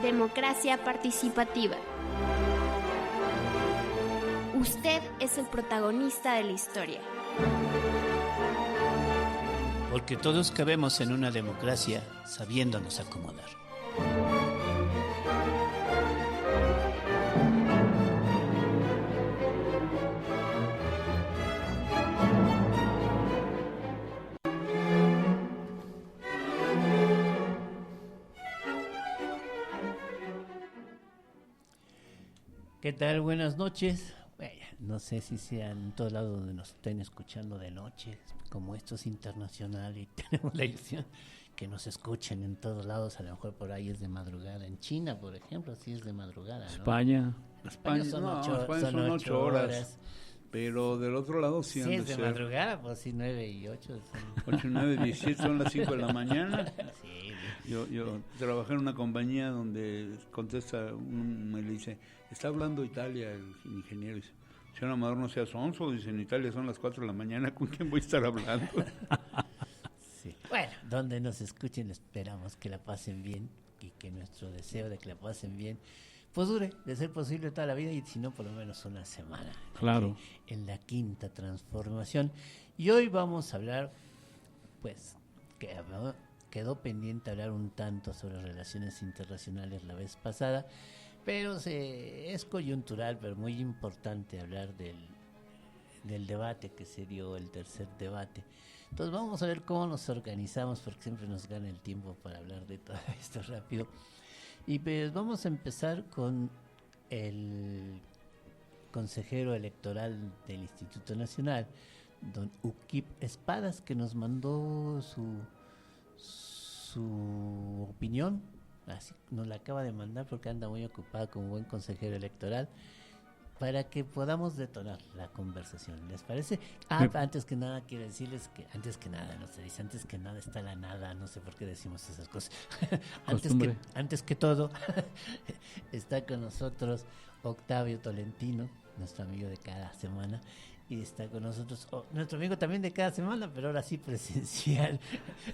Democracia participativa. Usted es el protagonista de la historia. Porque todos cabemos en una democracia sabiéndonos acomodar. ¿Qué tal? Buenas noches. No sé si sea en todo lado donde nos estén escuchando de noche, como esto es internacional y tenemos la ilusión que nos escuchen en todos lados. A lo mejor por ahí es de madrugada. En China, por ejemplo, sí es de madrugada, ¿no? España son no, 8 horas. Pero del otro lado sí han es de de ser. madrugada, pues sí, 9 y 8. 8, 9, 17, son las 5 de la mañana. Sí. Yo trabajé en una compañía donde contesta, me dice, está hablando Italia, el ingeniero, dice, señor Amador, no seas sonso, dice, en Italia son las 4 de la mañana, ¿con quién voy a estar hablando? Sí. Bueno, donde nos escuchen esperamos que la pasen bien y que nuestro deseo de que la pasen bien pues dure, de ser posible, toda la vida, y si no, por lo menos una semana. Claro. En la quinta transformación. Y hoy vamos a hablar, pues, quedó pendiente hablar un tanto sobre relaciones internacionales la vez pasada, pero es coyuntural, pero muy importante hablar del debate que se dio, el tercer debate. Entonces vamos a ver cómo nos organizamos, porque siempre nos gana el tiempo para hablar de todo esto rápido. Y pues vamos a empezar con el consejero electoral del Instituto Nacional, don Uquib Espadas, que nos mandó su opinión. Así nos la acaba de mandar porque anda muy ocupado como buen consejero electoral, para que podamos detonar la conversación. ¿Les parece? Antes que nada quiero decirles que antes que nada está la nada, no sé por qué decimos esas cosas. antes que todo está con nosotros Octavio Tolentino, nuestro amigo de cada semana, y está con nosotros nuestro amigo también de cada semana, pero ahora sí presencial.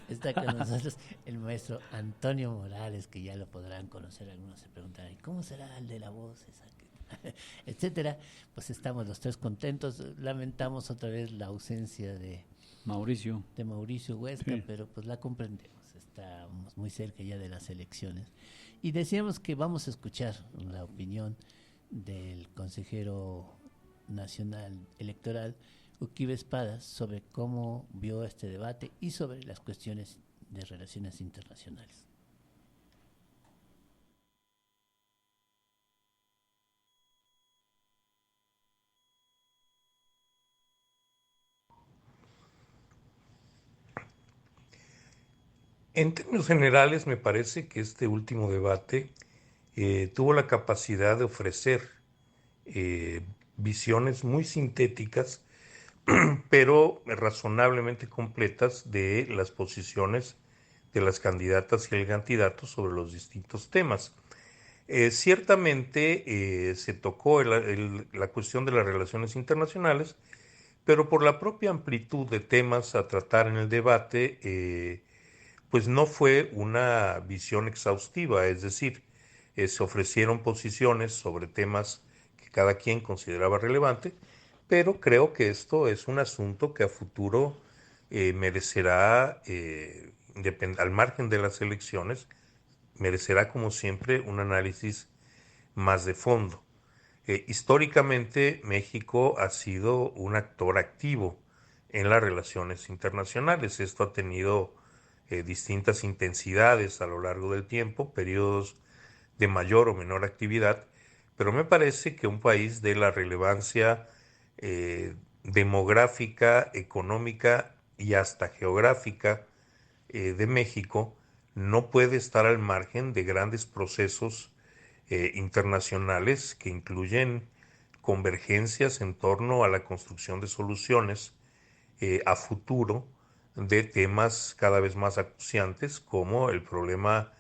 Está con nosotros el maestro Antonio Morales, que ya lo podrán conocer. Algunos se preguntarán, ¿y cómo será el de la voz esa? Etcétera. Pues estamos los tres contentos. Lamentamos otra vez la ausencia de Mauricio Huesca, sí, pero pues la comprendemos, estamos muy cerca ya de las elecciones y decíamos que vamos a escuchar la opinión del consejero nacional electoral Uquib Espadas sobre cómo vio este debate y sobre las cuestiones de relaciones internacionales. En términos generales, me parece que este último debate tuvo la capacidad de ofrecer visiones muy sintéticas, pero razonablemente completas de las posiciones de las candidatas y el candidato sobre los distintos temas. Ciertamente se tocó la cuestión de las relaciones internacionales, pero por la propia amplitud de temas a tratar en el debate, pues no fue una visión exhaustiva, es decir, se ofrecieron posiciones sobre temas que cada quien consideraba relevante, pero creo que esto es un asunto que a futuro merecerá, al margen de las elecciones, merecerá como siempre un análisis más de fondo. Históricamente México ha sido un actor activo en las relaciones internacionales. Esto ha tenido distintas intensidades a lo largo del tiempo, periodos de mayor o menor actividad, pero me parece que un país de la relevancia demográfica, económica y hasta geográfica de México no puede estar al margen de grandes procesos internacionales que incluyen convergencias en torno a la construcción de soluciones a futuro de temas cada vez más acuciantes como el problema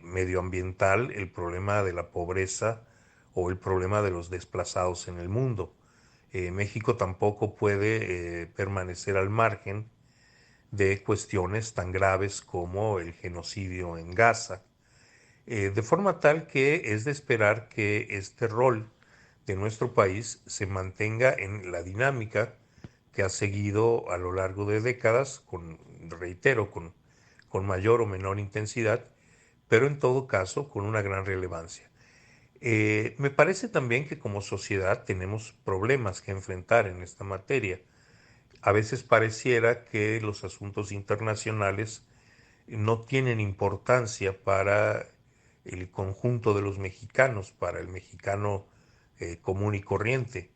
medioambiental, el problema de la pobreza o el problema de los desplazados en el mundo. México tampoco puede permanecer al margen de cuestiones tan graves como el genocidio en Gaza, de forma tal que es de esperar que este rol de nuestro país se mantenga en la dinámica que ha seguido a lo largo de décadas, reitero, con mayor o menor intensidad, pero en todo caso con una gran relevancia. Me parece también que como sociedad tenemos problemas que enfrentar en esta materia. A veces pareciera que los asuntos internacionales no tienen importancia para el conjunto de los mexicanos, para el mexicano común y corriente.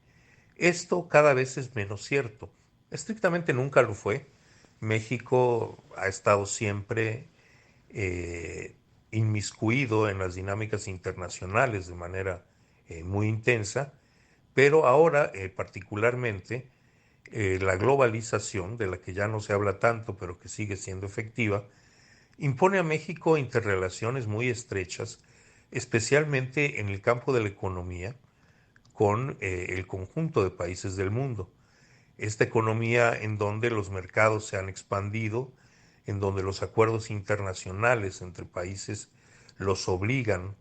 Esto cada vez es menos cierto. Estrictamente nunca lo fue. México ha estado siempre eh, inmiscuido en las dinámicas internacionales de manera muy intensa, pero ahora particularmente la globalización, de la que ya no se habla tanto, pero que sigue siendo efectiva, impone a México interrelaciones muy estrechas, especialmente en el campo de la economía, con el conjunto de países del mundo. Esta economía en donde los mercados se han expandido, en donde los acuerdos internacionales entre países los obligan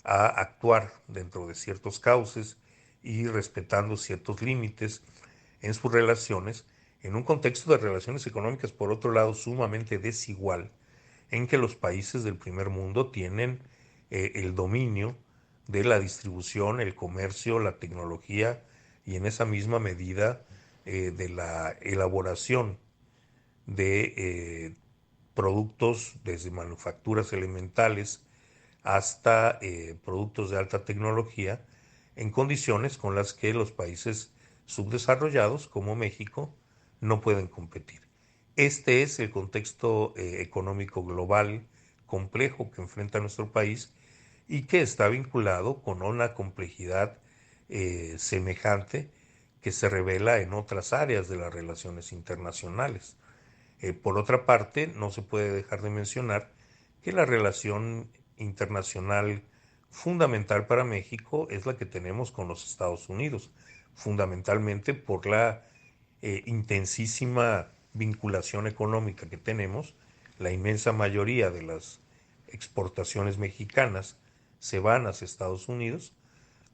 a actuar dentro de ciertos cauces y respetando ciertos límites en sus relaciones, en un contexto de relaciones económicas, por otro lado, sumamente desigual, en que los países del primer mundo tienen el dominio de la distribución, el comercio, la tecnología y en esa misma medida de la elaboración de productos desde manufacturas elementales hasta productos de alta tecnología en condiciones con las que los países subdesarrollados como México no pueden competir. Este es el contexto económico global complejo que enfrenta nuestro país y que está vinculado con una complejidad semejante que se revela en otras áreas de las relaciones internacionales. Por otra parte, no se puede dejar de mencionar que la relación internacional fundamental para México es la que tenemos con los Estados Unidos, fundamentalmente por la intensísima vinculación económica que tenemos. La inmensa mayoría de las exportaciones mexicanas se van hacia Estados Unidos,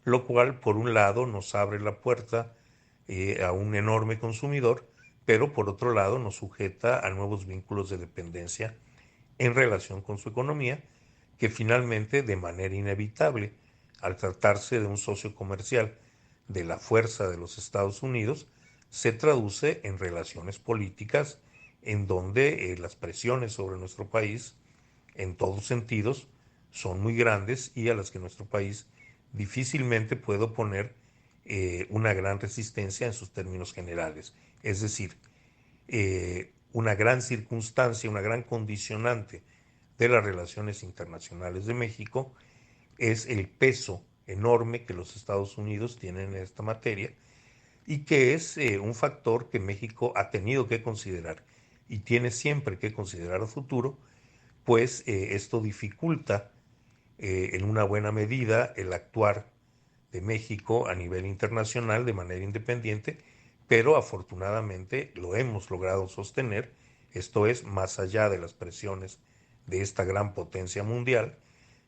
lo cual por un lado nos abre la puerta a un enorme consumidor, pero por otro lado nos sujeta a nuevos vínculos de dependencia en relación con su economía, que finalmente, de manera inevitable, al tratarse de un socio comercial de la fuerza de los Estados Unidos, se traduce en relaciones políticas en donde las presiones sobre nuestro país, en todos sentidos, son muy grandes y a las que nuestro país difícilmente puede oponer una gran resistencia en sus términos generales. Es decir, una gran circunstancia, una gran condicionante de las relaciones internacionales de México es el peso enorme que los Estados Unidos tienen en esta materia y que es un factor que México ha tenido que considerar y tiene siempre que considerar a futuro, pues esto dificulta en una buena medida el actuar de México a nivel internacional de manera independiente, pero afortunadamente lo hemos logrado sostener, esto es, más allá de las presiones de esta gran potencia mundial,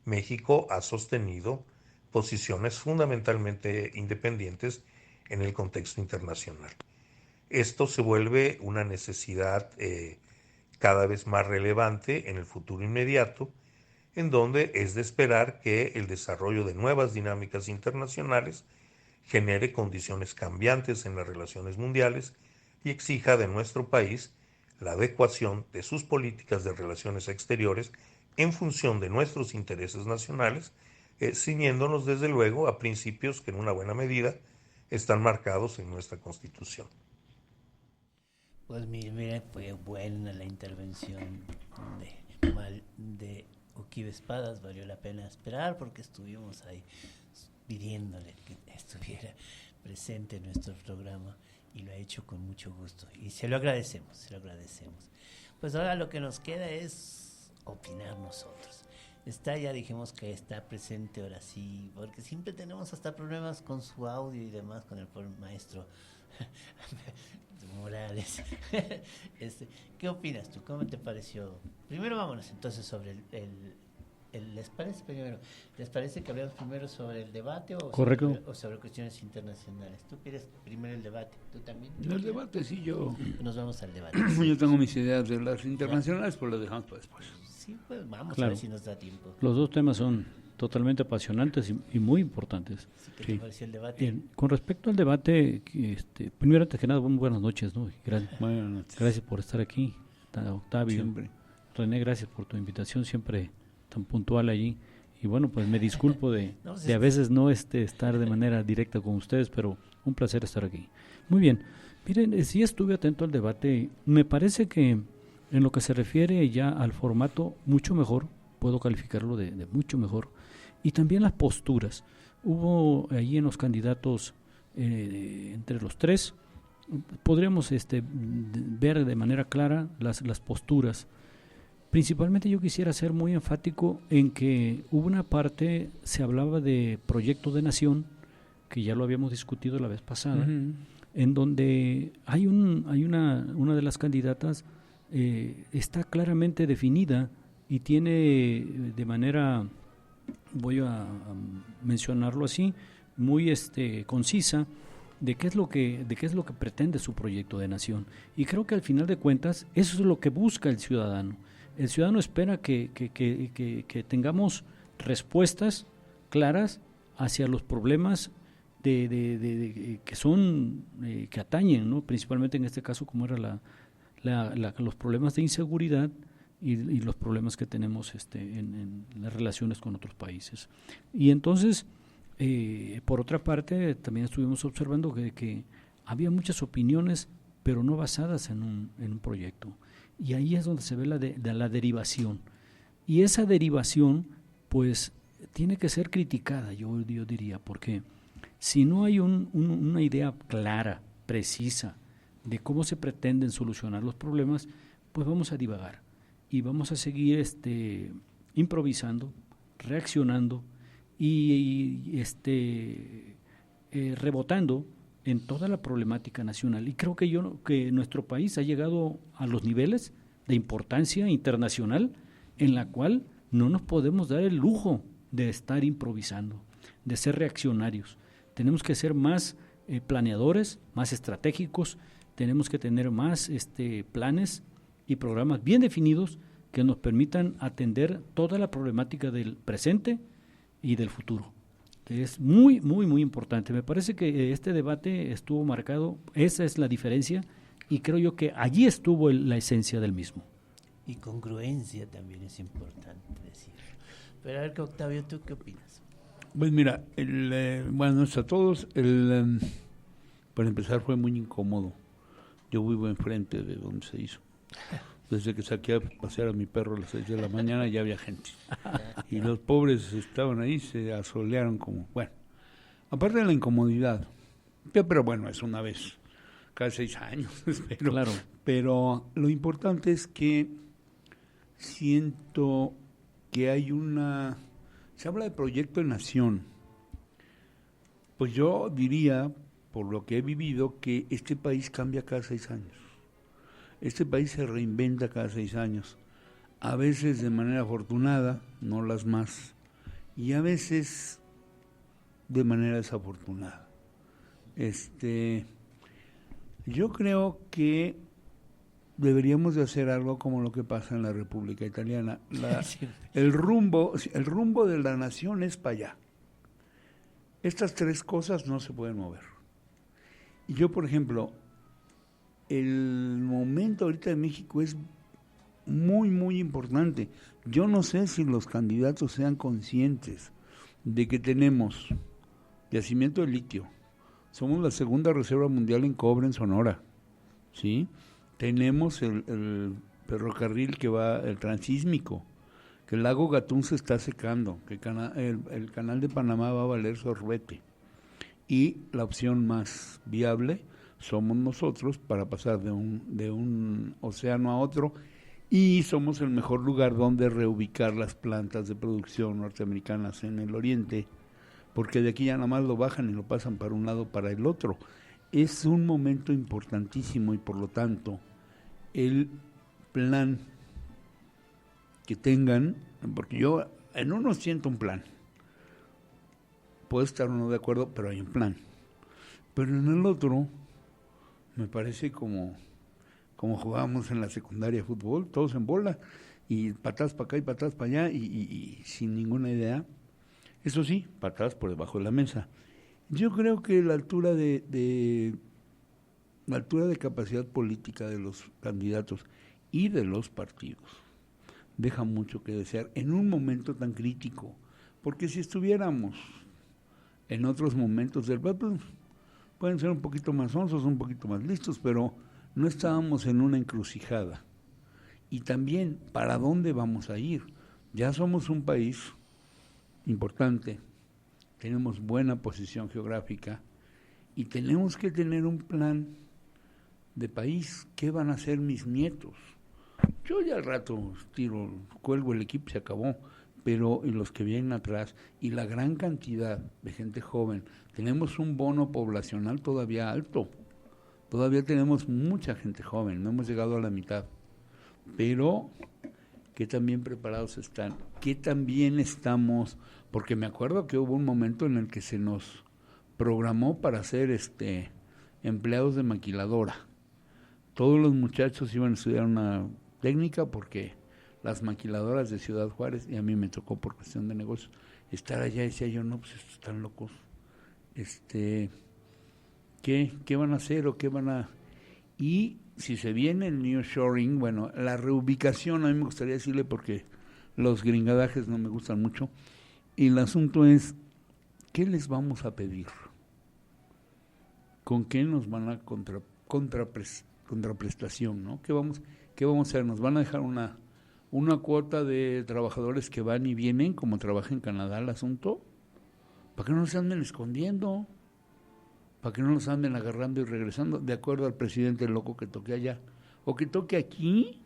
México ha sostenido posiciones fundamentalmente independientes en el contexto internacional. Esto se vuelve una necesidad cada vez más relevante en el futuro inmediato, en donde es de esperar que el desarrollo de nuevas dinámicas internacionales genere condiciones cambiantes en las relaciones mundiales y exija de nuestro país la adecuación de sus políticas de relaciones exteriores en función de nuestros intereses nacionales, ciñéndonos desde luego a principios que en una buena medida están marcados en nuestra Constitución. Pues mire, fue buena la intervención de Uquibe Espadas, valió la pena esperar porque estuvimos ahí pidiéndole que estuviera presente en nuestro programa y lo ha hecho con mucho gusto y se lo agradecemos, se lo agradecemos. Pues ahora lo que nos queda es opinar nosotros. Ya dijimos que está presente ahora sí, porque siempre tenemos hasta problemas con su audio y demás con el maestro Morales. ¿Qué opinas tú? ¿Cómo te pareció? Primero vámonos entonces sobre el ¿Les parece que hablemos primero sobre el debate Correcto. O sobre cuestiones internacionales? ¿Tú quieres primero el debate? ¿Tú también? El debate, sí, yo Nos vamos al debate. yo tengo mis ideas de las internacionales, pues las dejamos para después. Sí, pues vamos a Claro. ver si nos da tiempo. Los dos temas son totalmente apasionantes y muy importantes. Así que, Sí. ¿te pareció el debate? Bien, con respecto al debate, primero antes que nada, muy buenas noches, ¿no? Buenas noches. Gracias por estar aquí, Octavio. Siempre. René, gracias por tu invitación, siempre tan puntual allí. Y bueno, pues me disculpo de a veces no estar de manera directa con ustedes, pero un placer estar aquí. Muy bien, miren, sí estuve atento al debate. Me parece que en lo que se refiere ya al formato, mucho mejor, puedo calificarlo de mucho mejor. Y también las posturas. Hubo ahí en los candidatos, entre los tres, podríamos ver de manera clara las posturas. Principalmente yo quisiera ser muy enfático en que hubo una parte, se hablaba de proyecto de nación, que ya lo habíamos discutido la vez pasada, en donde hay una de las candidatas está claramente definida y tiene de manera, voy a mencionarlo así, muy concisa, de qué es lo que pretende su proyecto de nación. Y creo que al final de cuentas eso es lo que busca el ciudadano. El ciudadano espera que tengamos respuestas claras hacia los problemas que son que atañen, ¿no? Principalmente en este caso como era los problemas de inseguridad y los problemas que tenemos en las relaciones con otros países. Y entonces, por otra parte, también estuvimos observando que había muchas opiniones, pero no basadas en un proyecto. Y ahí es donde se ve la derivación. Y esa derivación, pues, tiene que ser criticada, yo diría, porque si no hay una idea clara, precisa, de cómo se pretenden solucionar los problemas, pues vamos a divagar y vamos a seguir improvisando, reaccionando y rebotando en toda la problemática nacional. Y creo que nuestro país ha llegado a los niveles de importancia internacional en la cual no nos podemos dar el lujo de estar improvisando, de ser reaccionarios. Tenemos que ser más planeadores, más estratégicos, tenemos que tener más planes y programas bien definidos que nos permitan atender toda la problemática del presente y del futuro. Es muy, muy, muy importante. Me parece que este debate estuvo marcado, esa es la diferencia, y creo yo que allí estuvo la esencia del mismo. Y congruencia también es importante decirlo. Pero a ver, Octavio, ¿tú qué opinas? Pues mira, buenas noches a todos. Para empezar fue muy incómodo. Yo vivo enfrente de donde se hizo. Desde que saqué a pasear a mi perro a las 6 de la mañana ya había gente. Y los pobres estaban ahí, se asolearon como... Bueno, aparte de la incomodidad, pero bueno, es una vez cada 6 años, espero. Claro. Pero lo importante es que siento que hay se habla de proyecto de nación. Pues yo diría, por lo que he vivido, que este país cambia cada 6 años. Este país se reinventa cada 6 años, a veces de manera afortunada, no las más, y a veces de manera desafortunada. Yo creo que deberíamos de hacer algo como lo que pasa en la República Italiana. El rumbo de la nación es para allá. Estas 3 cosas no se pueden mover. Y yo, por ejemplo, el momento ahorita de México es muy, muy importante. Yo no sé si los candidatos sean conscientes de que tenemos yacimiento de litio. Somos la segunda reserva mundial en cobre en Sonora, ¿sí? Tenemos el ferrocarril que va, el transísmico, que el lago Gatún se está secando, que el canal de Panamá va a valer sorbete. Y la opción más viable somos nosotros para pasar de un océano a otro, y somos el mejor lugar donde reubicar las plantas de producción norteamericanas en el oriente, porque de aquí ya nada más lo bajan y lo pasan para un lado para el otro. Es un momento importantísimo y por lo tanto el plan que tengan, porque yo en uno siento un plan. Puedo estar o no de acuerdo, pero hay un plan. Pero en el otro, me parece como jugábamos en la secundaria de fútbol, todos en bola, y patadas para acá y patadas para allá, y sin ninguna idea. Eso sí, patadas por debajo de la mesa. Yo creo que la altura de capacidad política de los candidatos y de los partidos deja mucho que desear en un momento tan crítico, porque si estuviéramos en otros momentos del debate, pueden ser un poquito más onzos, un poquito más listos, pero no estábamos en una encrucijada. Y también, ¿para dónde vamos a ir? Ya somos un país importante, tenemos buena posición geográfica y tenemos que tener un plan de país. ¿Qué van a hacer mis nietos? Yo ya al rato cuelgo el equipo, se acabó, pero en los que vienen atrás y la gran cantidad de gente joven, tenemos un bono poblacional todavía alto, todavía tenemos mucha gente joven, no hemos llegado a la mitad, pero ¿qué tan bien preparados están? ¿Qué tan bien estamos? Porque me acuerdo que hubo un momento en el que se nos programó para ser empleados de maquiladora. Todos los muchachos iban a estudiar una técnica porque las maquiladoras de Ciudad Juárez, y a mí me tocó por cuestión de negocios, estar allá, decía yo, no, pues estos están locos. ¿Qué van a hacer o qué van a...? Y si se viene el nearshoring, bueno, la reubicación, a mí me gustaría decirle porque los gringadajes no me gustan mucho, y el asunto es, ¿qué les vamos a pedir? ¿Con qué nos van a contraprestación, ¿no? ¿Qué vamos a hacer? ¿Nos van a dejar una cuota de trabajadores que van y vienen, como trabaja en Canadá el asunto? ¿Para qué no se anden escondiendo? ¿Para que no los anden agarrando y regresando? De acuerdo al presidente loco que toque allá. O que toque aquí,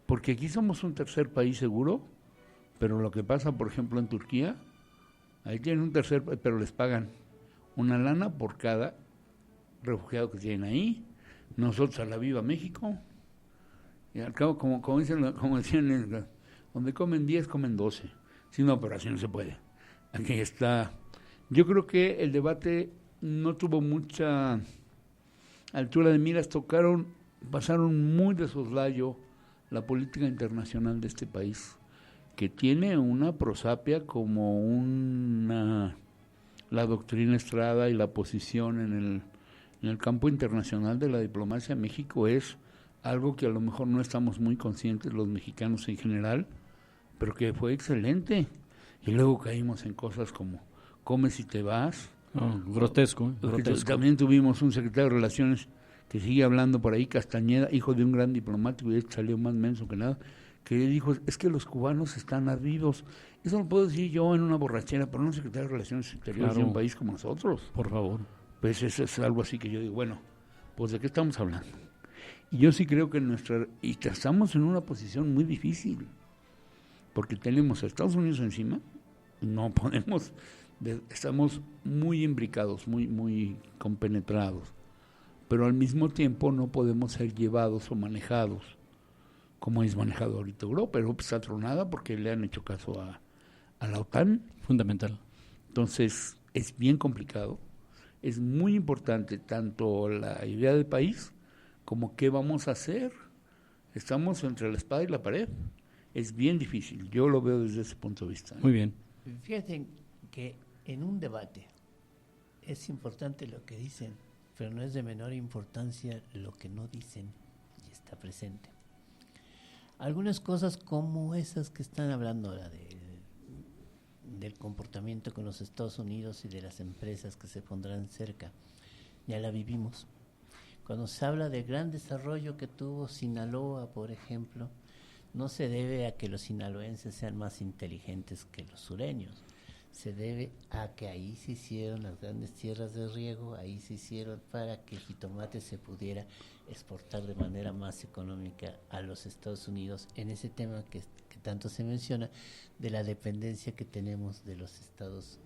porque aquí somos un tercer país seguro, pero lo que pasa, por ejemplo, en Turquía, ahí tienen un tercer país, pero les pagan una lana por cada refugiado que tienen ahí. Nosotros a la viva México, y al cabo, como decían, donde comen 10, comen 12. Sí, no, pero así no se puede. Aquí está. Yo creo que el debate no tuvo mucha altura de miras, pasaron muy de soslayo la política internacional de este país, que tiene una prosapia como la doctrina Estrada y la posición en el campo internacional de la diplomacia. México es algo que a lo mejor no estamos muy conscientes los mexicanos en general, pero que fue excelente. Y luego caímos en cosas como comes y te vas. Grotesco. También tuvimos un secretario de Relaciones que sigue hablando por ahí, Castañeda, hijo de un gran diplomático, y salió más menso que nada, que dijo, es que los cubanos están ardidos. Eso lo puedo decir yo en una borrachera, pero no un secretario de Relaciones Exteriores de un país como nosotros. Por favor. Pues eso es algo así que yo digo, bueno, pues ¿de qué estamos hablando? Y yo sí creo que estamos en una posición muy difícil, porque tenemos a Estados Unidos encima, no podemos, estamos muy imbricados, muy compenetrados, pero al mismo tiempo no podemos ser llevados o manejados como es manejado ahorita Europa. Europa está tronada porque le han hecho caso a la OTAN. Fundamental. Entonces es bien complicado, es muy importante tanto la idea del país como qué vamos a hacer. Estamos entre la espada y la pared. Es bien difícil, yo lo veo desde ese punto de vista. Muy bien. Fíjate que en un debate es importante lo que dicen, pero no es de menor importancia lo que no dicen y está presente. Algunas cosas como esas que están hablando ahora del comportamiento con los Estados Unidos y de las empresas que se pondrán cerca, ya la vivimos. Cuando se habla del gran desarrollo que tuvo Sinaloa, por ejemplo, no se debe a que los sinaloenses sean más inteligentes que los sureños. Se debe a que ahí se hicieron las grandes tierras de riego, ahí se hicieron para que el jitomate se pudiera exportar de manera más económica a los Estados Unidos, en ese tema que tanto se menciona, de la dependencia que tenemos de los Estados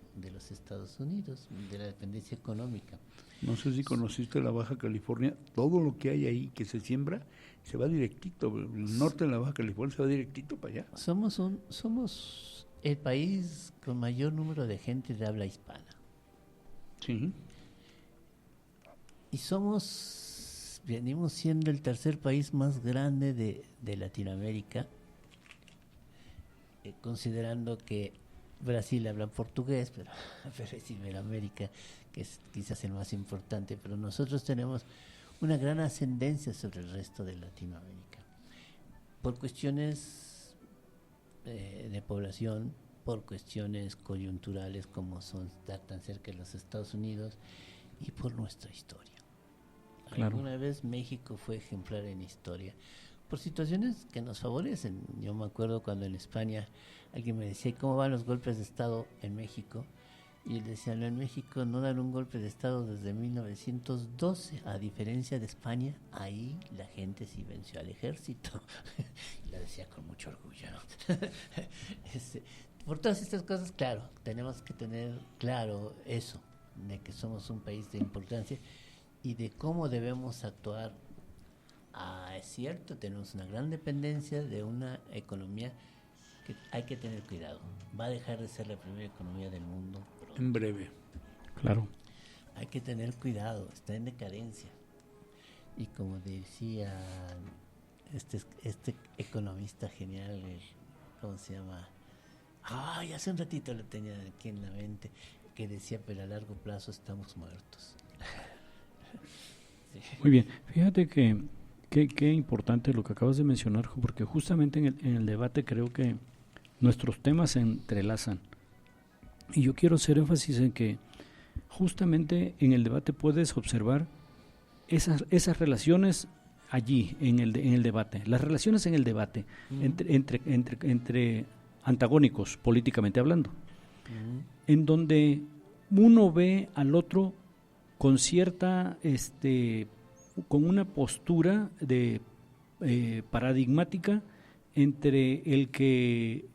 Unidos, de la dependencia económica. No sé si conociste la Baja California, todo lo que hay ahí que se siembra se va directito, el norte de la Baja California se va directito para allá. Somos el país con mayor número de gente de habla hispana. Sí. Y venimos siendo el tercer país más grande de Latinoamérica, considerando que Brasil habla portugués, pero es Iberoamérica, que es quizás el más importante, pero nosotros tenemos una gran ascendencia sobre el resto de Latinoamérica, por cuestiones de población, por cuestiones coyunturales como son estar tan cerca de los Estados Unidos y por nuestra historia. Claro. Alguna vez México fue ejemplar en historia, por situaciones que nos favorecen. Yo me acuerdo cuando en España alguien me decía, ¿cómo van los golpes de Estado en México? Y le decía, no, en México no dan un golpe de Estado desde 1912, a diferencia de España, ahí la gente sí venció al ejército. Y lo decía con mucho orgullo, ¿no? Por todas estas cosas, claro, tenemos que tener claro eso, de que somos un país de importancia y de cómo debemos actuar. Es cierto, tenemos una gran dependencia de una economía que hay que tener cuidado. Va a dejar de ser la primera economía del mundo pronto. En breve. Claro. Hay que tener cuidado, está en decadencia. Y como decía este economista genial, ¿cómo se llama? Hace un ratito lo tenía aquí en la mente, que decía, pero a largo plazo estamos muertos. Sí. Muy bien, fíjate que qué importante lo que acabas de mencionar, porque justamente en el debate creo que nuestros temas se entrelazan. Y yo quiero hacer énfasis en que justamente en el debate puedes observar esas relaciones allí, en el debate, las relaciones en el debate, entre antagónicos, políticamente hablando, en donde uno ve al otro con cierta, con una postura paradigmática entre el que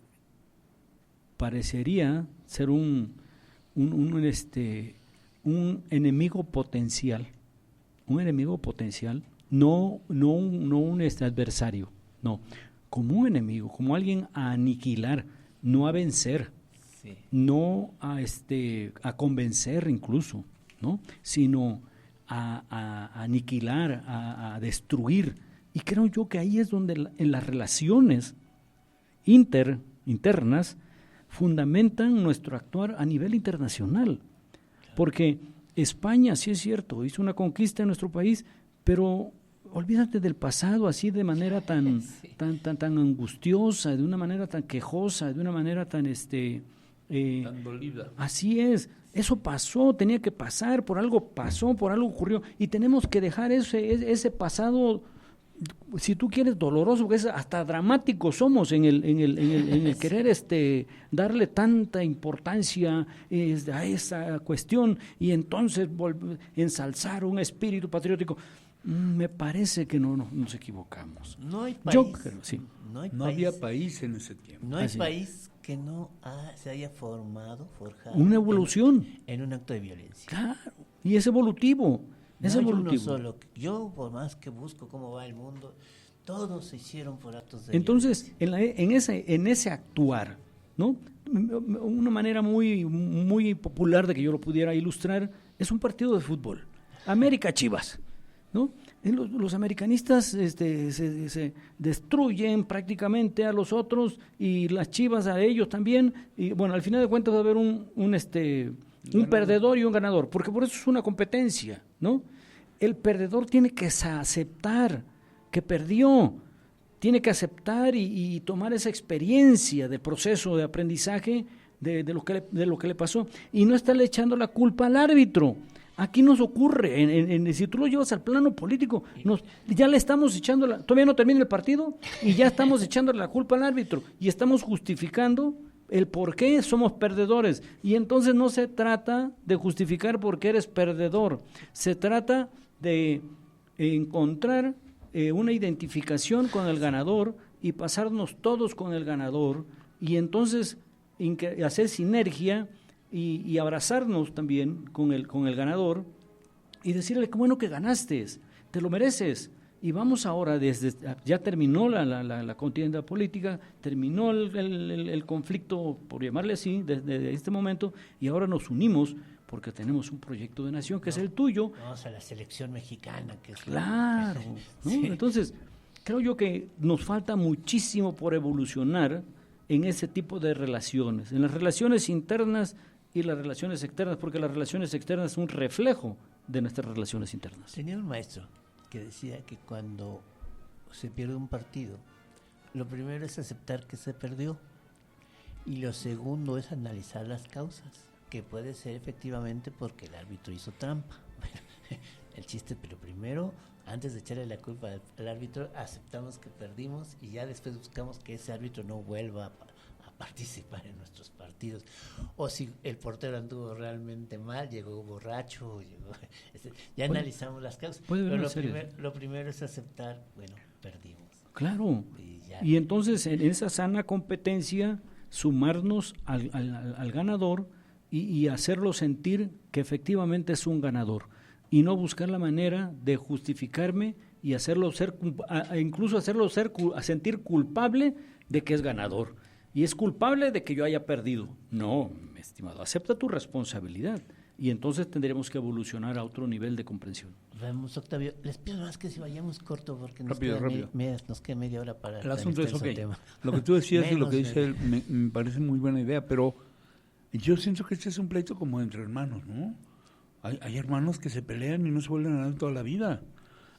parecería ser un enemigo potencial, no un adversario, no, como un enemigo, como alguien a aniquilar, no a vencer, sí, no a convencer incluso, ¿no? Sino a aniquilar, a destruir. Y creo yo que ahí es donde en las relaciones internas fundamentan nuestro actuar a nivel internacional. Porque España, sí es cierto, hizo una conquista en nuestro país, pero olvídate del pasado así de manera tan angustiosa, de una manera tan quejosa, de una manera tan tan dolida. Así es, eso pasó, tenía que pasar, por algo pasó, por algo ocurrió, y tenemos que dejar ese pasado, si tú quieres, doloroso, porque hasta dramáticos somos en el querer darle tanta importancia a esa cuestión y entonces ensalzar un espíritu patriótico. Me parece que no nos equivocamos. No hay país. Yo creo, sí. No había país en ese tiempo. No hay país que no se haya forjado una evolución en un acto de violencia. Claro, y es evolutivo. Es evolutivo. Uno solo. Yo, por más que busco cómo va el mundo, todos se hicieron por actos de Entonces, violencia. en ese actuar, ¿no? Una manera muy, muy popular de que yo lo pudiera ilustrar es un partido de fútbol. América-Chivas, ¿no? Los americanistas se destruyen prácticamente a los otros y las Chivas a ellos también, y bueno, al final de cuentas va a haber un perdedor y un ganador, porque por eso es una competencia, ¿no? El perdedor tiene que aceptar que perdió, tiene que aceptar y tomar esa experiencia de proceso de aprendizaje de lo que le pasó, y no estarle echando la culpa al árbitro. Aquí nos ocurre, si tú lo llevas al plano político, ya le estamos echando, todavía no termina el partido y ya estamos echándole la culpa al árbitro y estamos justificando el por qué somos perdedores. Y entonces no se trata de justificar por qué eres perdedor, se trata de encontrar una identificación con el ganador y pasarnos todos con el ganador y entonces hacer sinergia y abrazarnos también con el ganador y decirle qué bueno que ganaste, te lo mereces y vamos ahora, ya terminó la contienda política, terminó el conflicto, por llamarle así, desde este momento, y ahora nos unimos porque tenemos un proyecto de nación que es el tuyo. Vamos a la selección mexicana, que es claro, ¿no? Sí. Entonces, creo yo que nos falta muchísimo por evolucionar en ese tipo de relaciones, en las relaciones internas y las relaciones externas, porque las relaciones externas son un reflejo de nuestras relaciones internas. Tenía un maestro que decía que cuando se pierde un partido, lo primero es aceptar que se perdió y lo segundo es analizar las causas, que puede ser efectivamente porque el árbitro hizo trampa. El chiste, pero primero, antes de echarle la culpa al árbitro, aceptamos que perdimos y ya después buscamos que ese árbitro no vuelva a participar en nuestros partidos. O si el portero anduvo realmente mal, llegó borracho, ya analizamos las causas. Pero lo primero es aceptar, bueno, perdimos. Claro. Y entonces en esa sana competencia, sumarnos al ganador y hacerlo sentir que efectivamente es un ganador. Y no buscar la manera de justificarme y incluso hacerlo sentir culpable de que es ganador. Y es culpable de que yo haya perdido. No, mi estimado, acepta tu responsabilidad. Y entonces tendremos que evolucionar a otro nivel de comprensión. Vamos, Octavio, les pido más que si vayamos corto porque nos queda media hora para el asunto es tema. Lo que tú decías y lo que dice él me parece muy buena idea, pero yo siento que este es un pleito como entre hermanos, ¿no? Hay hermanos que se pelean y no se vuelven a dar toda la vida.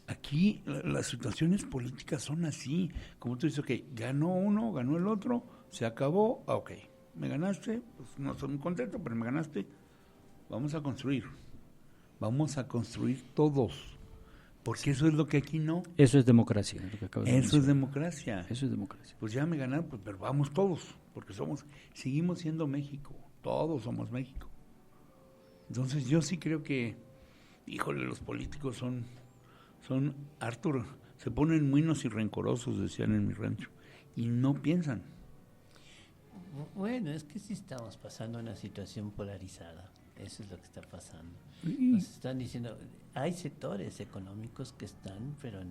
Aquí las situaciones políticas son así. Como tú dices, ganó uno, ganó el otro, se acabó, me ganaste, pues no estoy muy contento, pero me ganaste. Vamos a construir todos, porque eso es lo que aquí no. Eso es democracia. Lo que acabas de Eso es democracia. Eso es democracia. Pues ya me ganaron, pues, pero vamos todos, porque seguimos siendo México, todos somos México. Entonces yo sí creo que, híjole, los políticos son Arthur, se ponen muinos y rencorosos, decían en mi rancho, y no piensan. Bueno, es que sí estamos pasando una situación polarizada, eso es lo que está pasando. Nos están diciendo, hay sectores económicos que están, pero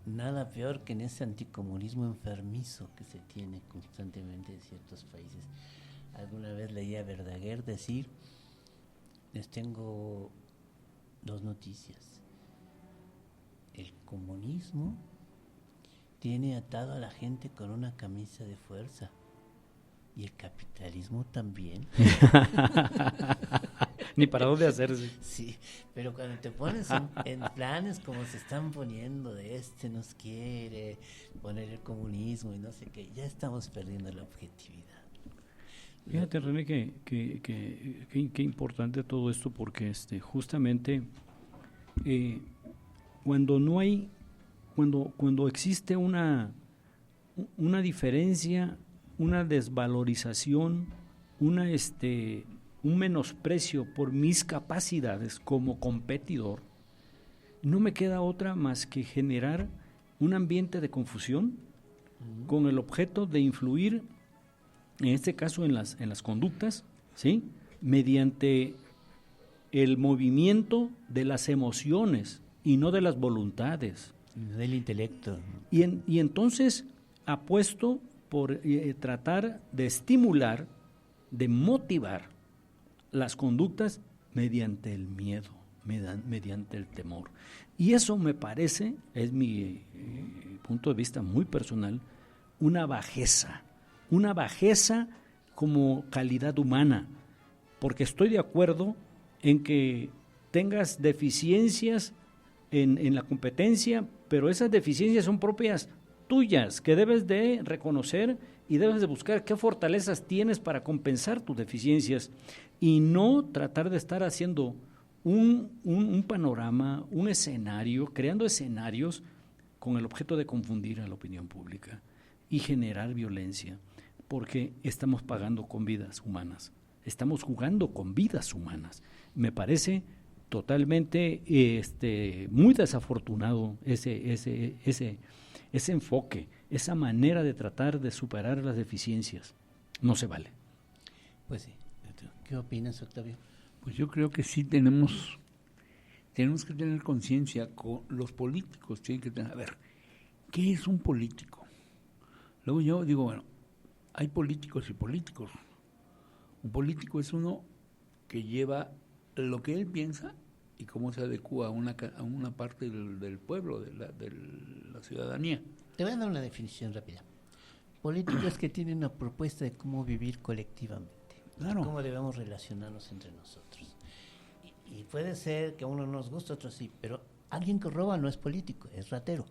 nada peor que en ese anticomunismo enfermizo que se tiene constantemente en ciertos países. Alguna vez leí a Verdaguer decir, les tengo dos noticias. El comunismo tiene atado a la gente con una camisa de fuerza y el capitalismo también. Ni para dónde hacerse. Sí, pero cuando te pones en planes como se están poniendo de nos quiere poner el comunismo y no sé qué, ya estamos perdiendo la objetividad. Fíjate, René, que importante todo esto, porque justamente cuando existe una diferencia, una desvalorización, un menosprecio por mis capacidades como competidor, no me queda otra más que generar un ambiente de confusión con el objeto de influir, en este caso en las conductas, ¿sí?, mediante el movimiento de las emociones y no de las voluntades. Del intelecto. Y entonces apuesto por tratar de estimular, de motivar las conductas mediante el miedo, mediante el temor. Y eso me parece, es mi punto de vista muy personal, una bajeza como calidad humana, porque estoy de acuerdo en que tengas deficiencias en la competencia, pero esas deficiencias son propias tuyas, que debes de reconocer y debes de buscar qué fortalezas tienes para compensar tus deficiencias y no tratar de estar haciendo un panorama, un escenario, creando escenarios con el objeto de confundir a la opinión pública y generar violencia, porque estamos pagando con vidas humanas, estamos jugando con vidas humanas. Me parece totalmente muy desafortunado ese enfoque, esa manera de tratar de superar las deficiencias. No se vale. Pues sí. ¿Qué opinas, Octavio? Pues yo creo que sí tenemos tenemos que tener conciencia, los políticos tienen que tener, a ver, ¿qué es un político? Luego yo digo, bueno, hay políticos y políticos. Un político es uno que lleva lo que él piensa y cómo se adecua a una parte del pueblo, de la ciudadanía. Te voy a dar una definición rápida. Políticos que tienen una propuesta de cómo vivir colectivamente, Claro. de cómo debemos relacionarnos entre nosotros. Y puede ser que a uno nos guste, a otro sí, pero alguien que roba no es político, es ratero.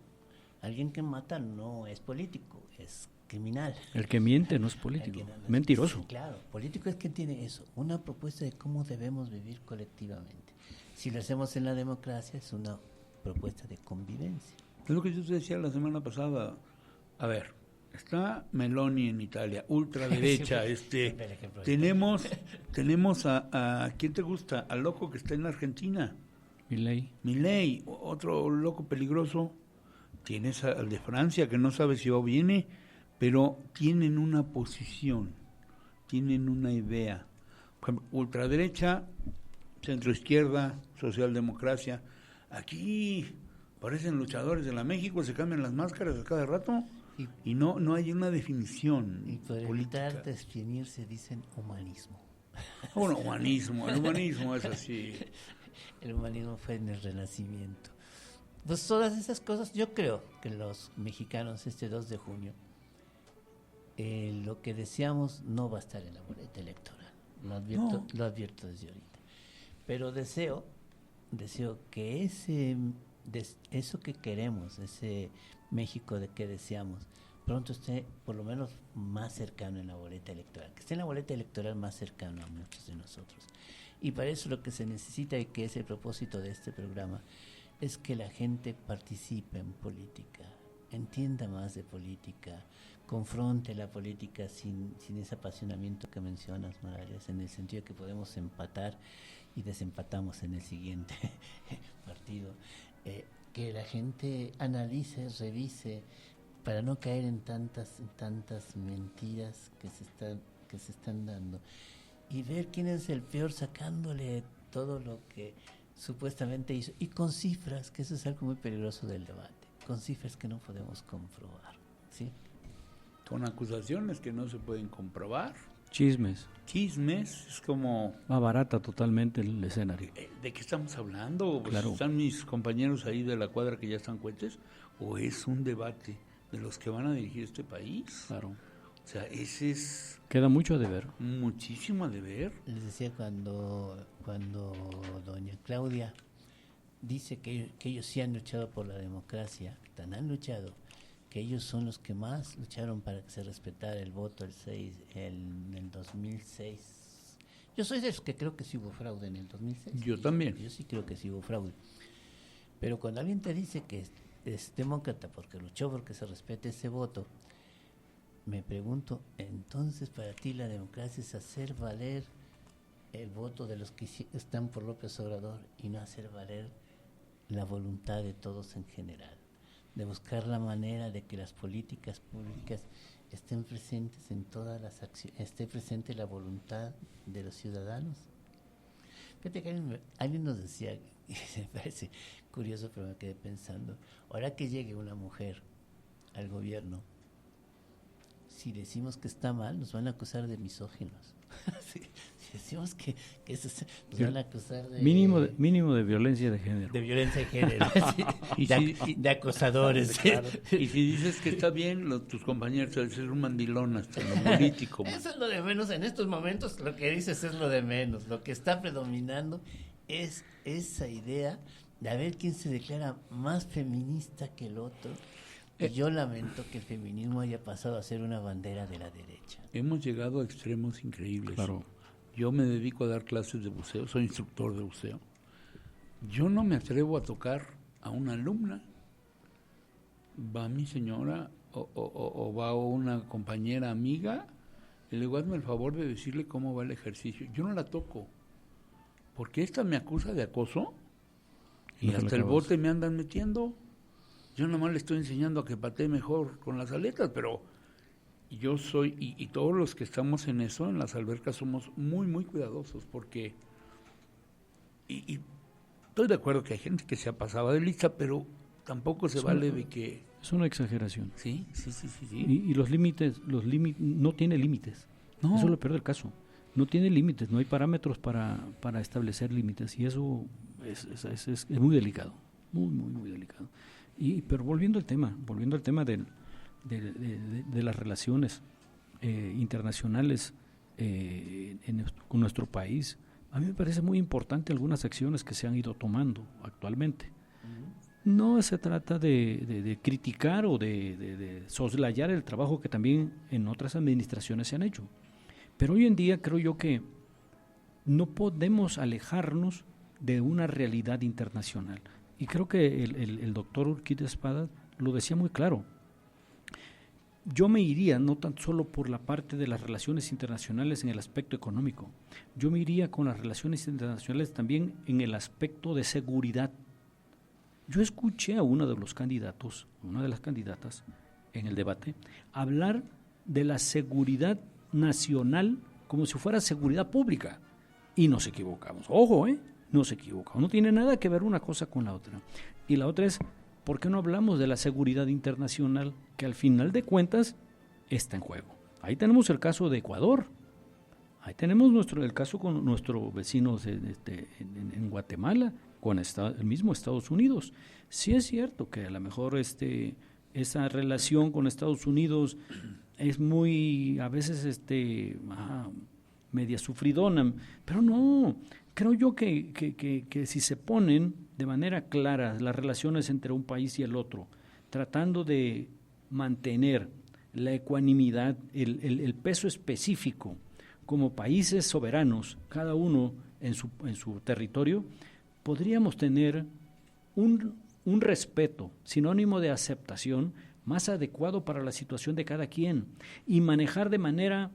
Alguien que mata no es político, es criminal. El que miente no es político, mentiroso. Sí, claro, político es que tiene eso, una propuesta de cómo debemos vivir colectivamente. Si lo hacemos en la democracia, es una propuesta de convivencia. Es lo que yo te decía la semana pasada. A ver, está Meloni en Italia, ultraderecha. Tenemos a ¿quién te gusta? Al loco que está en Argentina. Milei, otro loco peligroso. Tienes al de Francia, que no sabe si va o viene, pero tienen una posición, tienen una idea. Ultraderecha, centroizquierda, socialdemocracia. Aquí parecen luchadores de la México, se cambian las máscaras a cada rato y no hay una definición y por política. evitar definirse dicen humanismo. Bueno, el humanismo es así. El humanismo fue en el Renacimiento. Pues todas esas cosas, yo creo que los mexicanos este 2 de junio, lo que deseamos no va a estar en la boleta electoral. Lo advierto desde ahorita. Pero deseo que eso que queremos, ese México de que deseamos, pronto esté por lo menos más cercano en la boleta electoral, que esté en la boleta electoral más cercano a muchos de nosotros. Y para eso lo que se necesita, y que es el propósito de este programa, es que la gente participe en política, entienda más de política, confronte la política sin ese apasionamiento que mencionas, Morales, en el sentido de que podemos empatar y desempatamos en el siguiente partido. Que la gente analice, revise, para no caer en tantas mentiras que se están dando, y ver quién es el peor, sacándole todo lo que supuestamente hizo, y con cifras, que eso es algo muy peligroso del debate, con cifras que no podemos comprobar, ¿sí? Con acusaciones que no se pueden comprobar. Chismes, es como... abarata totalmente el escenario. ¿De qué estamos hablando? Claro. ¿Están mis compañeros ahí de la cuadra que ya están cuentes? ¿O es un debate de los que van a dirigir este país? Claro. O sea, ese es... Queda mucho a deber. Muchísimo a deber. Les decía cuando doña Claudia dice que ellos sí han luchado por la democracia, tan han luchado, que ellos son los que más lucharon para que se respetara el voto en el 2006. Yo soy de los que creo que sí hubo fraude en el 2006. Yo también. Yo sí creo que sí hubo fraude. Pero cuando alguien te dice que es demócrata porque luchó porque se respete ese voto, me pregunto, entonces para ti la democracia es hacer valer el voto de los que están por López Obrador y no hacer valer la voluntad de todos en general, de buscar la manera de que las políticas públicas estén presentes en todas las acciones, esté presente la voluntad de los ciudadanos. Fíjate que alguien nos decía, y me parece curioso, pero me quedé pensando, ahora que llegue una mujer al gobierno, si decimos que está mal, nos van a acusar de misóginos. Si decimos que eso nos van a acusar de... Mínimo de violencia de género. De violencia de género, sí, de acosadores. Claro. Y si dices que está bien, tus compañeros van a ser un mandilón hasta lo político. Eso es lo de menos en estos momentos, lo que dices es lo de menos. Lo que está predominando es esa idea de a ver quién se declara más feminista que el otro. Y yo lamento que el feminismo haya pasado a ser una bandera de la derecha. Hemos llegado a extremos increíbles. Claro. Yo me dedico a dar clases de buceo, soy instructor de buceo. Yo no me atrevo a tocar a una alumna. Va mi señora o va una compañera amiga y le digo, hazme el favor de decirle cómo va el ejercicio. Yo no la toco, porque esta me acusa de acoso y hasta el bote me andan metiendo. Yo nomás le estoy enseñando a que patee mejor con las aletas, pero yo soy, y todos los que estamos en eso, en las albercas, somos muy, muy cuidadosos, porque y Estoy de acuerdo que hay gente que se ha pasado de lista, pero tampoco se vale de que... Es una exageración. Sí. Y los límites, no tiene límites. No. Eso es lo peor del caso. No tiene límites, no hay parámetros para establecer límites, y eso es muy delicado, muy delicado. Pero volviendo al tema de las relaciones internacionales con nuestro país, a mí me parece muy importante algunas acciones que se han ido tomando actualmente. No se trata de criticar o de soslayar el trabajo que también en otras administraciones se han hecho. Pero hoy en día creo yo que no podemos alejarnos de una realidad internacional. Y creo que el doctor Urquide Espada lo decía muy claro. Yo me iría no tan solo por la parte de las relaciones internacionales en el aspecto económico, yo me iría con las relaciones internacionales también en el aspecto de seguridad. Yo escuché a uno de los candidatos, una de las candidatas en el debate, hablar de la seguridad nacional como si fuera seguridad pública, y nos equivocamos. Ojo, nos equivocamos. No tiene nada que ver una cosa con la otra. Y la otra es, ¿por qué no hablamos de la seguridad internacional que al final de cuentas está en juego? Ahí tenemos el caso de Ecuador. Ahí tenemos el caso con nuestros vecinos en Guatemala, con el mismo Estados Unidos. Sí es cierto que a lo mejor esa relación con Estados Unidos es muy, a veces, media sufridona, pero no, creo yo que si se ponen de manera clara las relaciones entre un país y el otro, tratando de mantener la ecuanimidad, el peso específico, como países soberanos, cada uno en su territorio, podríamos tener un respeto, sinónimo de aceptación, más adecuado para la situación de cada quien, y manejar de manera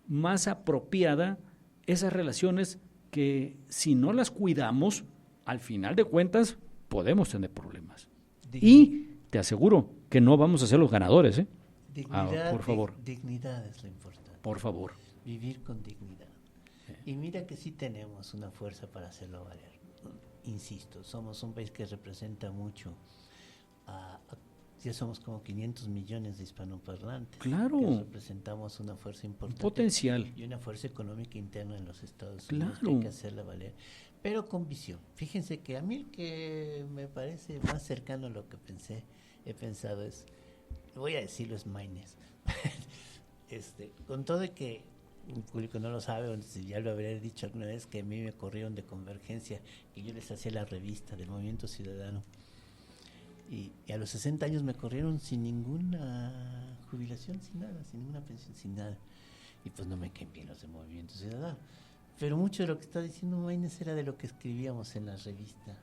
más apropiada esas relaciones que, si no las cuidamos, al final de cuentas podemos tener problemas. Y te aseguro que no vamos a ser los ganadores. Dignidad, por favor. Dignidad es lo importante. Por favor. Vivir con dignidad. Y mira que sí tenemos una fuerza para hacerlo valer. Insisto, somos un país que representa mucho ya somos como 500 millones de hispanoparlantes. Claro. Que representamos una fuerza importante. Potencial. Y una fuerza económica interna en los Estados Unidos. Claro. Que hay que hacerla valer. Pero con visión. Fíjense que a mí el que me parece más cercano a lo que he pensado es, voy a decirlo, es Maynes. Con todo de que el público no lo sabe, o si ya lo habré dicho alguna vez, que a mí me corrieron de Convergencia, que yo les hacía la revista del Movimiento Ciudadano. Y a los 60 años me corrieron sin ninguna jubilación, sin nada, sin ninguna pensión, sin nada. Y pues no me caen bien los del Movimiento Ciudadano. Pero mucho de lo que está diciendo Maynes era de lo que escribíamos en la revista,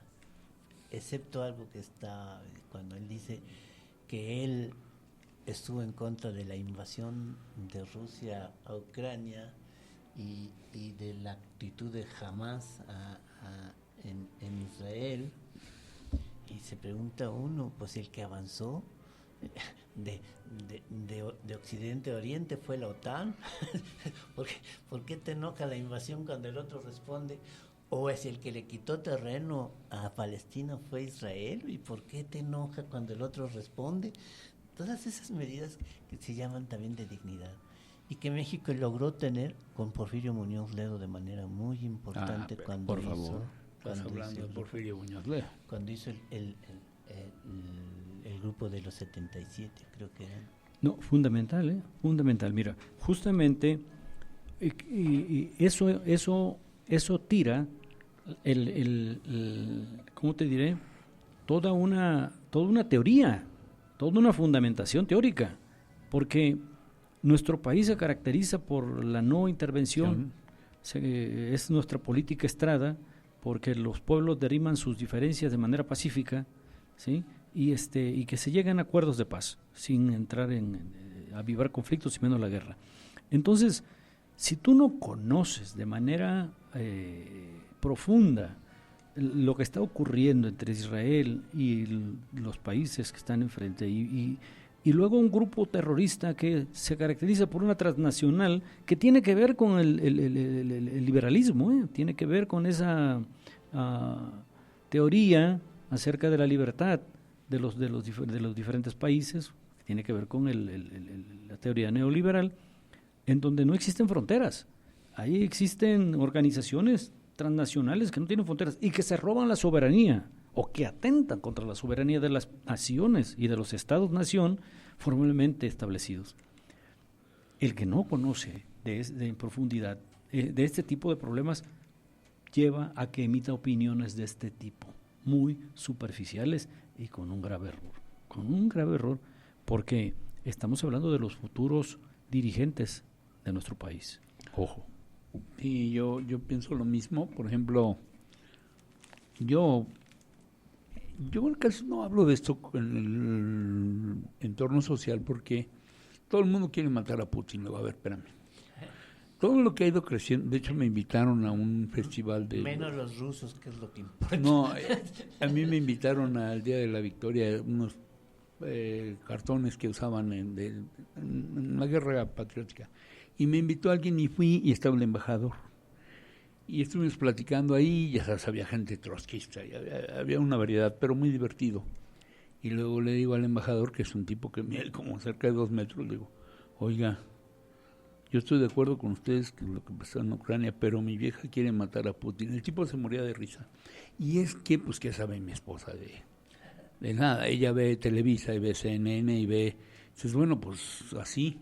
excepto algo que está, cuando él dice que él estuvo en contra de la invasión de Rusia a Ucrania y de la actitud de Hamas en Israel. Y se pregunta uno, pues el que avanzó de Occidente a Oriente fue la OTAN. ¿Por qué te enoja la invasión cuando el otro responde? ¿O es el que le quitó terreno a Palestina fue Israel? ¿Y por qué te enoja cuando el otro responde? Todas esas medidas que se llaman también de dignidad. Y que México logró tener con Porfirio Muñoz Ledo de manera muy importante cuando por favor. Hablando de Porfirio Muñoz Ledo. Cuando hizo el grupo de los 77, creo que era. No, fundamental, fundamental. Mira, justamente y eso tira ¿cómo te diré? Toda una teoría, toda una fundamentación teórica, porque nuestro país se caracteriza por la no intervención, es nuestra política estrada, porque los pueblos deriman sus diferencias de manera pacífica, ¿sí? Y que se lleguen a acuerdos de paz, sin entrar a avivar conflictos y menos la guerra. Entonces, si tú no conoces de manera profunda lo que está ocurriendo entre Israel y los países que están enfrente, y luego un grupo terrorista que se caracteriza por una transnacional que tiene que ver con el liberalismo, tiene que ver con esa teoría acerca de la libertad de los diferentes países, que tiene que ver con la teoría neoliberal, en donde no existen fronteras. Ahí existen organizaciones transnacionales que no tienen fronteras y que se roban la soberanía o que atentan contra la soberanía de las naciones y de los estados-nación formalmente establecidos. El que no conoce en profundidad de este tipo de problemas lleva a que emita opiniones de este tipo, muy superficiales y con un grave error, porque estamos hablando de los futuros dirigentes de nuestro país. Ojo. Sí, yo pienso lo mismo. Por ejemplo, yo casi no hablo de esto en el entorno social porque todo el mundo quiere matar a Putin. A ver, espérame. Todo lo que ha ido creciendo, de hecho me invitaron a un festival de... Menos los rusos, que es lo que importa. No, a mí me invitaron al Día de la Victoria unos cartones que usaban en la guerra patriótica. Y me invitó alguien y fui y estaba el embajador. Y estuvimos platicando ahí, ya sabes, había gente trotskista, y había una variedad, pero muy divertido. Y luego le digo al embajador, que es un tipo que mide como cerca de 2 metros, le digo, oiga, yo estoy de acuerdo con ustedes que lo que pasó en Ucrania, pero mi vieja quiere matar a Putin. El tipo se moría de risa. Y es que, pues, ¿qué sabe mi esposa de nada? Ella ve Televisa y ve CNN y ve... Dices, bueno, pues así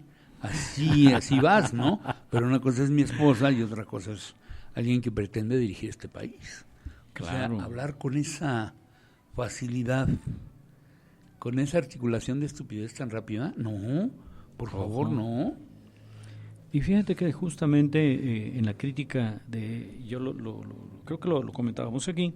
vas, ¿no? Pero una cosa es mi esposa y otra cosa es alguien que pretende dirigir este país. Claro. O sea, hablar con esa facilidad, con esa articulación de estupidez tan rápida, no, por favor, no. Y fíjate que justamente en la crítica yo creo que lo comentábamos aquí,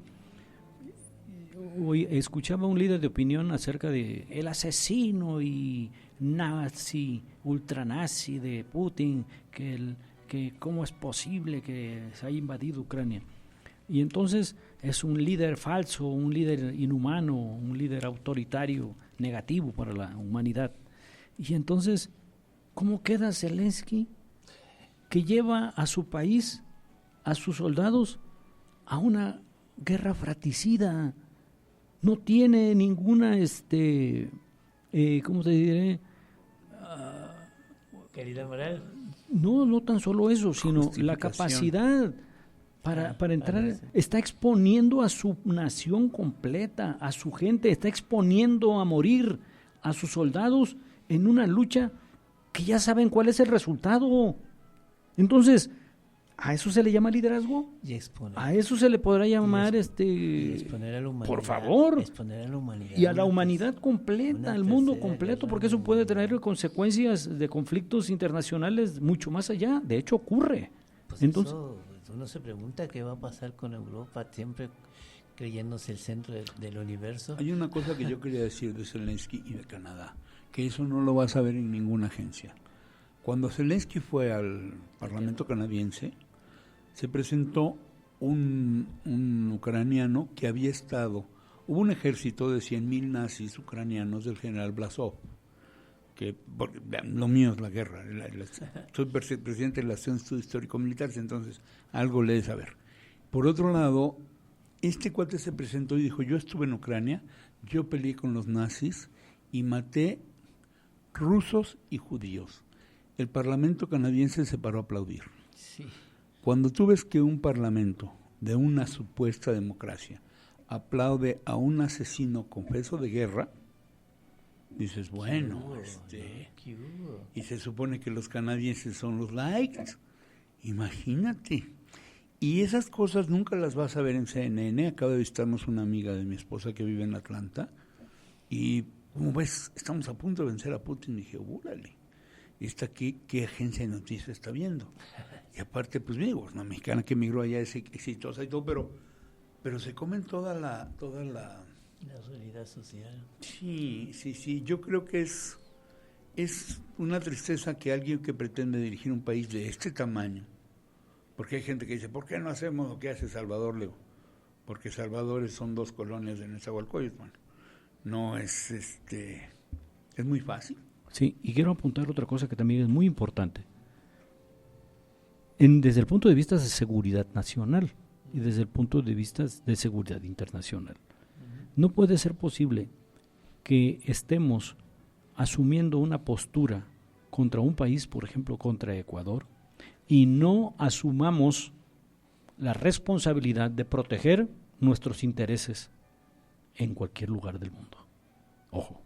hoy escuchaba un líder de opinión acerca de el asesino y nazi, ultranazi de Putin, que cómo es posible que se haya invadido Ucrania. Y entonces es un líder falso, un líder inhumano, un líder autoritario, negativo para la humanidad. Y entonces, ¿cómo queda Zelensky, que lleva a su país, a sus soldados, a una guerra fratricida? No tiene ninguna, ¿cómo te diré? Caridad moral. No tan solo eso, sino la capacidad para entrar. Está exponiendo a su nación completa, a su gente, está exponiendo a morir a sus soldados en una lucha que ya saben cuál es el resultado. Entonces, ¿a eso se le llama liderazgo? Y exponer. ¿A eso se le podrá llamar y exponer a la humanidad, por favor? Exponer a la humanidad. Y a la humanidad completa, al mundo completo, porque eso puede traer consecuencias de conflictos internacionales mucho más allá. De hecho, ocurre. Pues entonces, uno se pregunta qué va a pasar con Europa, siempre creyéndose el centro del universo. Hay una cosa que yo quería decir de Zelensky y de Canadá, que eso no lo vas a ver en ninguna agencia. Cuando Zelensky fue al Parlamento canadiense, se presentó un ucraniano que había estado... Hubo un ejército de 100,000 nazis ucranianos del general Blasov, que lo mío es la guerra. Soy presidente de la Asociación de Estudios Histórico-Militares, entonces algo le he de saber. Por otro lado, este cuate se presentó y dijo, yo estuve en Ucrania, yo peleé con los nazis y maté rusos y judíos. El Parlamento canadiense se paró a aplaudir. Sí. Cuando tú ves que un parlamento de una supuesta democracia aplaude a un asesino confeso de guerra, dices, bueno, y se supone que los canadienses son los likes, imagínate. Y esas cosas nunca las vas a ver en CNN. Acaba de visitarnos una amiga de mi esposa que vive en Atlanta, y como ves, estamos a punto de vencer a Putin. Y dije, ¡úrale! ¿Qué agencia de noticias está viendo? Y aparte, pues digo, una mexicana que emigró allá es exitosa y todo, pero se comen toda la realidad social. Sí, yo creo que es una tristeza que alguien que pretende dirigir un país de este tamaño, porque hay gente que dice, ¿por qué no hacemos lo que hace Salvador? Leo, porque Salvador son 2 colonias de Nezahualcóyotl. Bueno, no es es muy fácil. Sí, y quiero apuntar otra cosa que también es muy importante. Desde el punto de vista de seguridad nacional, y desde el punto de vista de seguridad internacional. No puede ser posible que estemos asumiendo una postura contra un país, por ejemplo, contra Ecuador, y no asumamos la responsabilidad de proteger nuestros intereses en cualquier lugar del mundo. Ojo,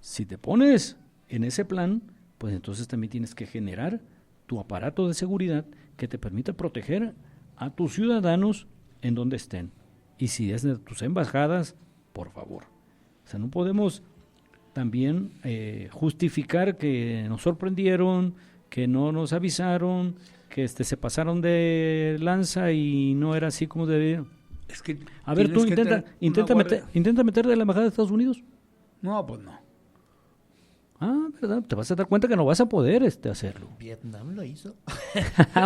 si te pones en ese plan, pues entonces también tienes que generar tu aparato de seguridad que te permita proteger a tus ciudadanos en donde estén. Y si es de tus embajadas, por favor. O sea, no podemos también justificar que nos sorprendieron, que no nos avisaron, que se pasaron de lanza y no era así como debía. Es que a ver, tú intenta meter de la embajada de Estados Unidos. No, pues no. Ah, ¿verdad? Te vas a dar cuenta que no vas a poder hacerlo. Vietnam lo hizo.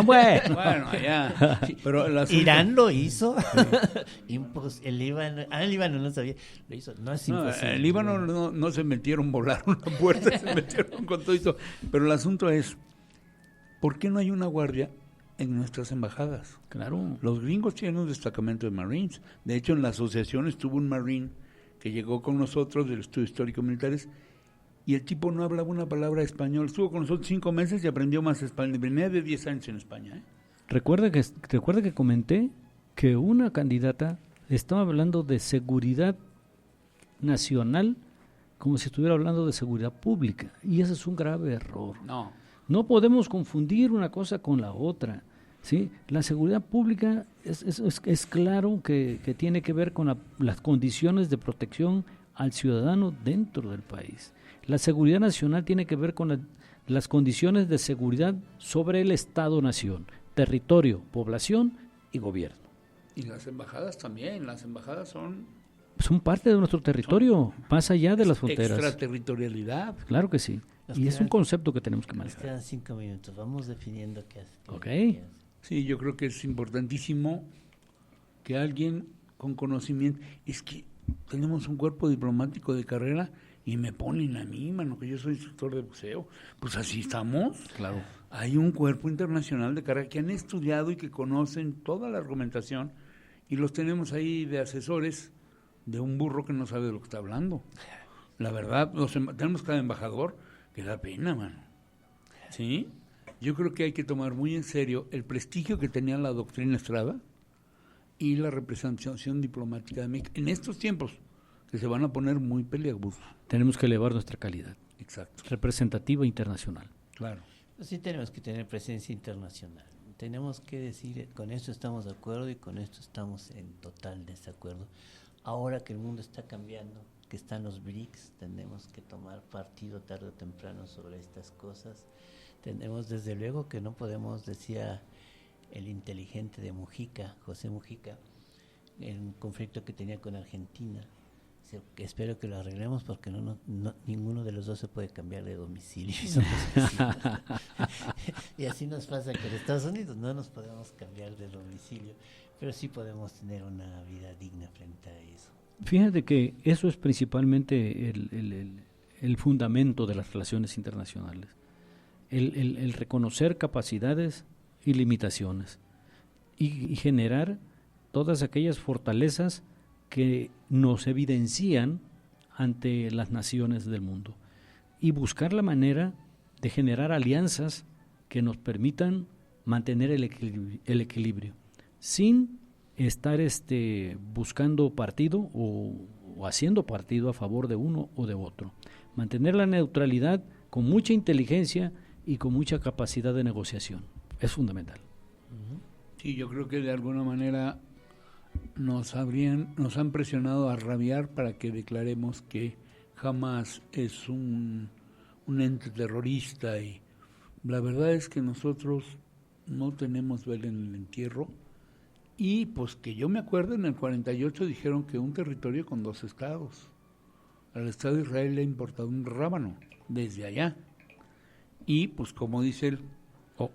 Bueno, ya. Sí, pero Irán lo hizo. Sí. El Líbano no sabía. Lo hizo. No es imposible. El Líbano no se metieron, volaron la puerta, se metieron con todo esto. Pero el asunto es, ¿por qué no hay una guardia en nuestras embajadas? Claro. Los gringos tienen un destacamento de Marines. De hecho, en la asociación estuvo un Marine que llegó con nosotros del Estudio Histórico Militares. Y el tipo no hablaba una palabra de español. Estuvo con nosotros 5 meses y aprendió más español. Venía de 10 años en España. Recuerda que comenté que una candidata estaba hablando de seguridad nacional como si estuviera hablando de seguridad pública. Y ese es un grave error. No podemos confundir una cosa con la otra. ¿Sí? La seguridad pública es claro que tiene que ver con las condiciones de protección al ciudadano dentro del país. La seguridad nacional tiene que ver con las condiciones de seguridad sobre el Estado-nación, territorio, población y gobierno. Y las embajadas también, las embajadas son parte de nuestro territorio, más allá de las fronteras. Extraterritorialidad. Claro que sí, y es un concepto que tenemos que manejar. Nos quedan 5 minutos, vamos definiendo qué hace. Ok. Sí, yo creo que es importantísimo que alguien con conocimiento, es que tenemos un cuerpo diplomático de carrera y me ponen a mí, mano, que yo soy instructor de boxeo. Pues así estamos. Claro. Hay un cuerpo internacional de carrera que han estudiado y que conocen toda la argumentación y los tenemos ahí de asesores de un burro que no sabe de lo que está hablando. La verdad, tenemos cada embajador que da pena, mano. ¿Sí? Yo creo que hay que tomar muy en serio el prestigio que tenía la doctrina Estrada y la representación diplomática de México en estos tiempos que se van a poner muy peliagudos. Tenemos que elevar nuestra calidad. Exacto. Representativa internacional. Claro. Sí tenemos que tener presencia internacional. Tenemos que decir, con esto estamos de acuerdo y con esto estamos en total desacuerdo. Ahora que el mundo está cambiando, que están los BRICS, tenemos que tomar partido tarde o temprano sobre estas cosas. Tenemos desde luego que no podemos, decía el inteligente de Mujica, José Mujica, en un conflicto que tenía con Argentina. Espero que lo arreglemos porque ninguno de los dos se puede cambiar de domicilio. Y así nos pasa con Estados Unidos, no nos podemos cambiar de domicilio, pero sí podemos tener una vida digna frente a eso. Fíjate que eso es principalmente el fundamento de las relaciones internacionales, el reconocer capacidades y limitaciones y generar todas aquellas fortalezas que nos evidencian ante las naciones del mundo y buscar la manera de generar alianzas que nos permitan mantener el equilibrio sin estar buscando partido o haciendo partido a favor de uno o de otro. Mantener la neutralidad con mucha inteligencia y con mucha capacidad de negociación es fundamental. Sí, yo creo que de alguna manera nos han presionado a rabiar para que declaremos que Hamas es un ente terrorista y la verdad es que nosotros no tenemos vela en el entierro y pues que yo me acuerdo en el 48 dijeron que un territorio con 2 estados. Al Estado de Israel le ha importado un rábano desde allá y pues como dice él.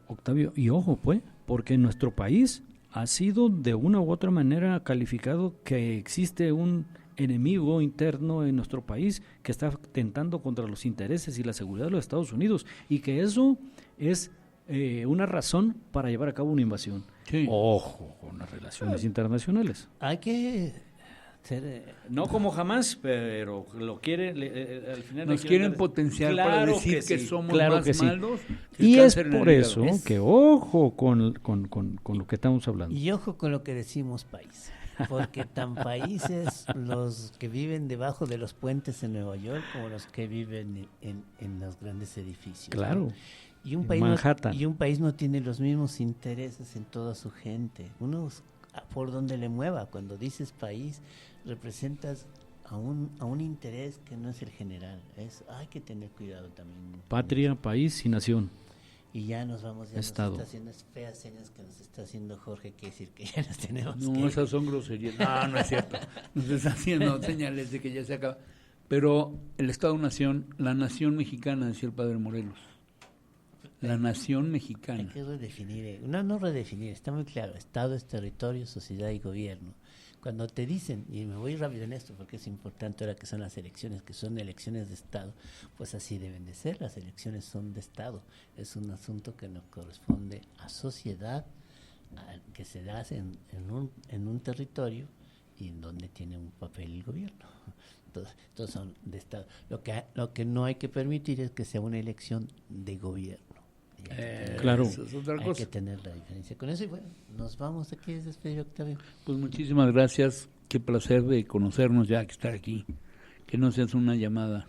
Octavio, y ojo pues, porque en nuestro país ha sido de una u otra manera calificado que existe un enemigo interno en nuestro país que está atentando contra los intereses y la seguridad de los Estados Unidos y que eso es una razón para llevar a cabo una invasión. Sí. Ojo con las relaciones internacionales. Hay que No como jamás, pero lo quiere, al final nos quieren potenciar para decir que sí, somos claro más que sí. malos que el Y es cáncer en el por hígado. eso que ojo con lo que estamos hablando. Y ojo con lo que decimos país, porque tan países los que viven debajo de los puentes en Nueva York como los que viven en los grandes edificios. Claro. ¿no? Y un En país Manhattan. y un país no tiene los mismos intereses en toda su gente. Uno por donde le mueva, cuando dices país, representas a un interés que no es el general. Hay que tener cuidado también. Patria, país y nación. Y ya nos vamos, ya Estado. nos está haciendo feas señas que nos está haciendo Jorge, que decir que ya nos tenemos que No, ir. esas son groserías. No, no es cierto. Nos está haciendo señales de que ya se acaba. Pero el Estado-Nación, la nación mexicana, decía el padre Morelos. La nación Hay mexicana. que redefinir, no redefinir, está muy claro, Estado es territorio, sociedad y gobierno. Cuando te dicen, y me voy rápido en esto porque es importante ahora que son las elecciones, que son elecciones de Estado, pues así deben de ser, las elecciones son de Estado, es un asunto que nos corresponde a sociedad, que se da en un territorio y en donde tiene un papel el gobierno. Todos son de Estado. Lo que no hay que permitir es que sea una elección de gobierno. Claro. Eso es otra Hay cosa. que tener la diferencia con eso. Y bueno, nos vamos aquí a despedir, Octavio. Pues muchísimas gracias. Qué placer de conocernos ya, que estar aquí. Que no seas una llamada.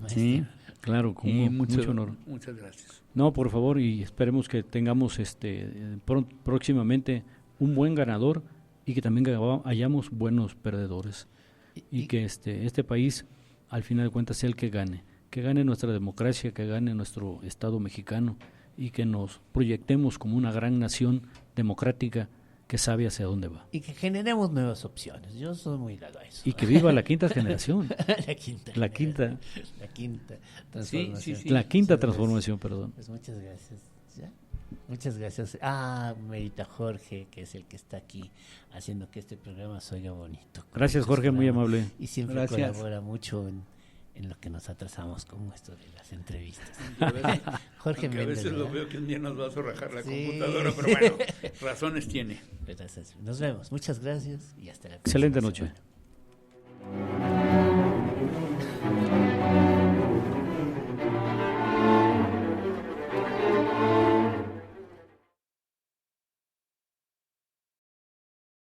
Sí. Claro, con Y mucho honor. Muchas gracias. No, por favor, y esperemos que tengamos próximamente un buen ganador y que también hayamos buenos perdedores. Y que este país, al final de cuentas, sea el que gane nuestra democracia, que gane nuestro Estado mexicano y que nos proyectemos como una gran nación democrática que sabe hacia dónde va. Y que generemos nuevas opciones. Yo soy muy dado a eso. Y que viva la quinta generación. La quinta. La quinta. La quinta transformación. Sí, sí, sí. La quinta Muchas transformación, perdón. Pues muchas gracias. ¿Ya? Muchas gracias. Merita Jorge, que es el que está aquí haciendo que este programa se oiga bonito. Gracias, Jorge, muy amable. Y siempre Gracias. colabora mucho en lo que nos atrasamos con esto de las entrevistas. Jorge Aunque a Méndez, veces lo ¿verdad? veo que un día nos va a zorrajar la Sí. computadora, pero bueno, razones tiene. Gracias. Nos vemos. Muchas gracias y hasta la Excelente próxima noche. semana.